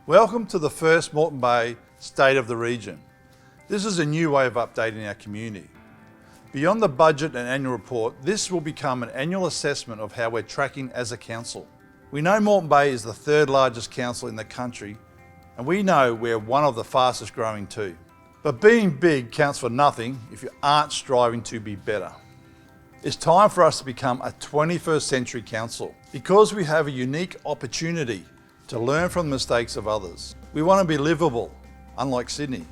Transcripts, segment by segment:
Welcome to the first Moreton Bay State of the Region. This is a new way of updating our community. Beyond the budget and annual report, this will become an annual assessment of how we're tracking as a council. We know Moreton Bay is the third largest council in the country, and we know we're one of the fastest growing too. But being big counts for nothing if you aren't striving to be better. It's time for us to become a 21st century council because we have a unique opportunity to learn from the mistakes of others. We want to be livable, unlike Sydney.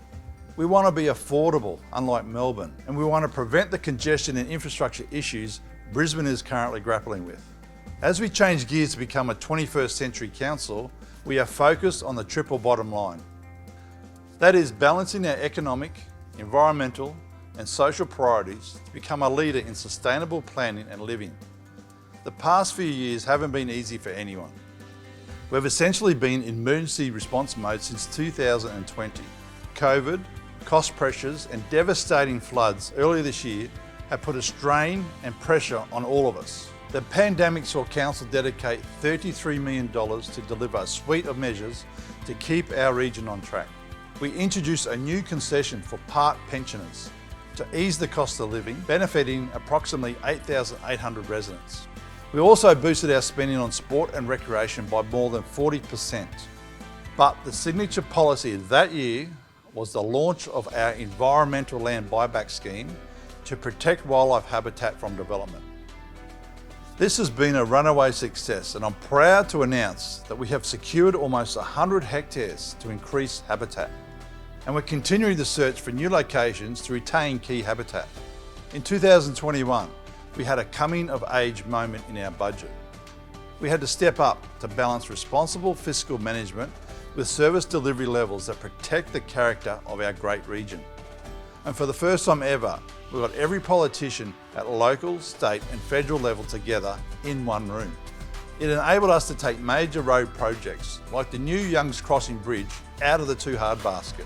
We want to be affordable, unlike Melbourne. And we want to prevent the congestion and infrastructure issues Brisbane is currently grappling with. As we change gears to become a 21st century council, we are focused on the triple bottom line. That is balancing our economic, environmental, and social priorities to become a leader in sustainable planning and living. The past few years haven't been easy for anyone. We've essentially been in emergency response mode since 2020. COVID, cost pressures, and devastating floods earlier this year have put a strain and pressure on all of us. The pandemic saw Council dedicate $33 million to deliver a suite of measures to keep our region on track. We introduced a new concession for part pensioners to ease the cost of living, benefiting approximately 8,800 residents. We also boosted our spending on sport and recreation by more than 40%. But the signature policy that year was the launch of our environmental land buyback scheme to protect wildlife habitat from development. This has been a runaway success, and I'm proud to announce that we have secured almost 100 hectares to increase habitat. And we're continuing the search for new locations to retain key habitat. In 2021, we had a coming of age moment in our budget. We had to step up to balance responsible fiscal management with service delivery levels that protect the character of our great region. And for the first time ever, we got every politician at local, state and federal level together in one room. It enabled us to take major road projects like the new Young's Crossing Bridge out of the too hard basket.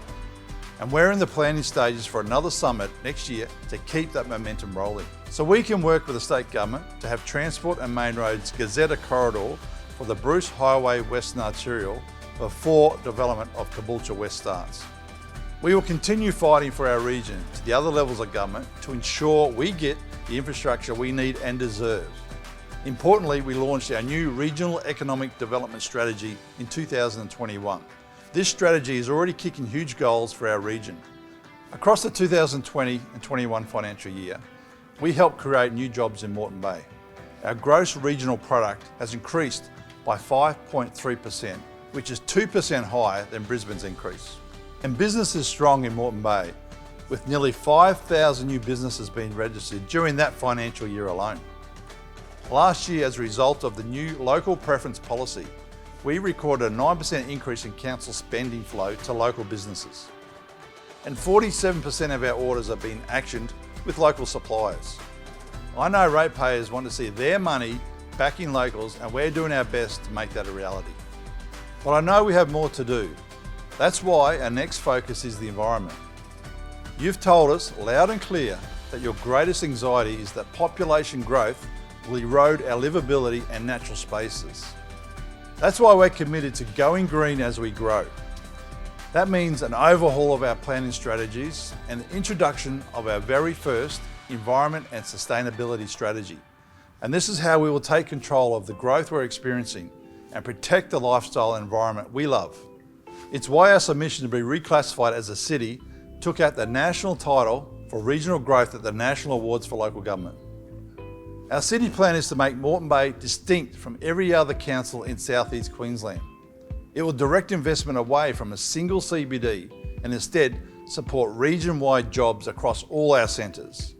And we're in the planning stages for another summit next year to keep that momentum rolling. So we can work with the state government to have Transport and Main Roads gazette a corridor for the Bruce Highway Western Arterial before development of Caboolture West starts. We will continue fighting for our region to the other levels of government to ensure we get the infrastructure we need and deserve. Importantly, we launched our new Regional Economic Development Strategy in 2021. This strategy is already kicking huge goals for our region. Across the 2020 and 21 financial year, we helped create new jobs in Moreton Bay. Our gross regional product has increased by 5.3%, which is 2% higher than Brisbane's increase. And business is strong in Moreton Bay, with nearly 5,000 new businesses being registered during that financial year alone. Last year, as a result of the new local preference policy, we recorded a 9% increase in council spending flow to local businesses. And 47% of our orders are being actioned with local suppliers. I know ratepayers want to see their money back in locals, and we're doing our best to make that a reality. But I know we have more to do. That's why our next focus is the environment. You've told us loud and clear that your greatest anxiety is that population growth will erode our livability and natural spaces. That's why we're committed to going green as we grow. That means an overhaul of our planning strategies and the introduction of our very first environment and sustainability strategy. And this is how we will take control of the growth we're experiencing and protect the lifestyle and environment we love. It's why our submission to be reclassified as a city took out the national title for regional growth at the National Awards for Local Government. Our city plan is to make Moreton Bay distinct from every other council in southeast Queensland. It will direct investment away from a single CBD and instead support region-wide jobs across all our centres.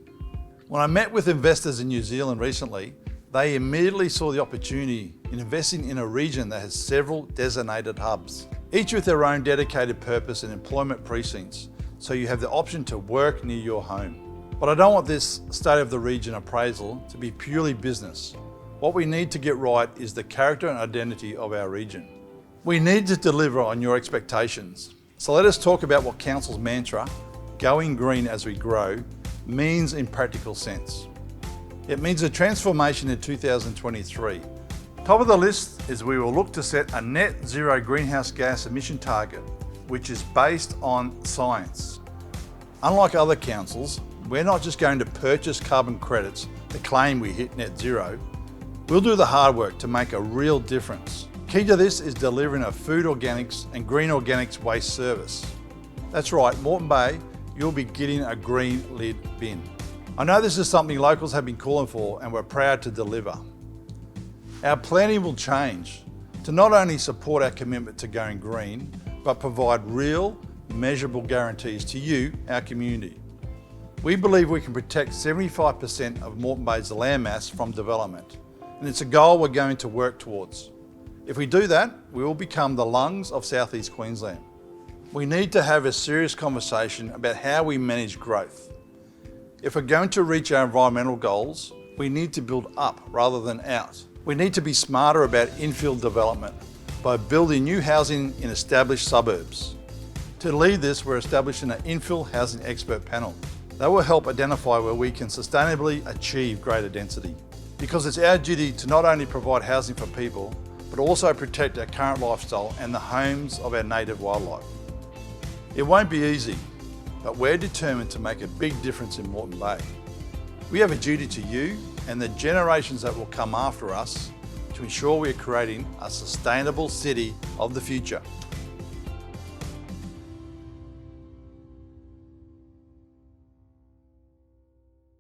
When I met with investors in New Zealand recently, they immediately saw the opportunity in investing in a region that has several designated hubs, each with their own dedicated purpose and employment precincts, so you have the option to work near your home. But I don't want this State of the Region appraisal to be purely business. What we need to get right is the character and identity of our region. We need to deliver on your expectations. So let us talk about what Council's mantra, going green as we grow, means in practical sense. It means a transformation in 2023 Top of the list is we will look to set a net zero greenhouse gas emission target, which is based on science. Unlike other councils, we're not just going to purchase carbon credits to claim we hit net zero. We'll do the hard work to make a real difference. Key to this is delivering a food organics and green organics waste service. That's right, Moreton Bay, you'll be getting a green lid bin. I know this is something locals have been calling for and we're proud to deliver. Our planning will change to not only support our commitment to going green, but provide real, measurable guarantees to you, our community. We believe we can protect 75% of Moreton Bay's landmass from development, and it's a goal we're going to work towards. If we do that, we will become the lungs of South East Queensland. We need to have a serious conversation about how we manage growth. If we're going to reach our environmental goals, we need to build up rather than out. We need to be smarter about infill development by building new housing in established suburbs. To lead this, we're establishing an infill housing expert panel. That will help identify where we can sustainably achieve greater density. Because it's our duty to not only provide housing for people, but also protect our current lifestyle and the homes of our native wildlife. It won't be easy, but we're determined to make a big difference in Moreton Bay. We have a duty to you and the generations that will come after us to ensure we're creating a sustainable city of the future.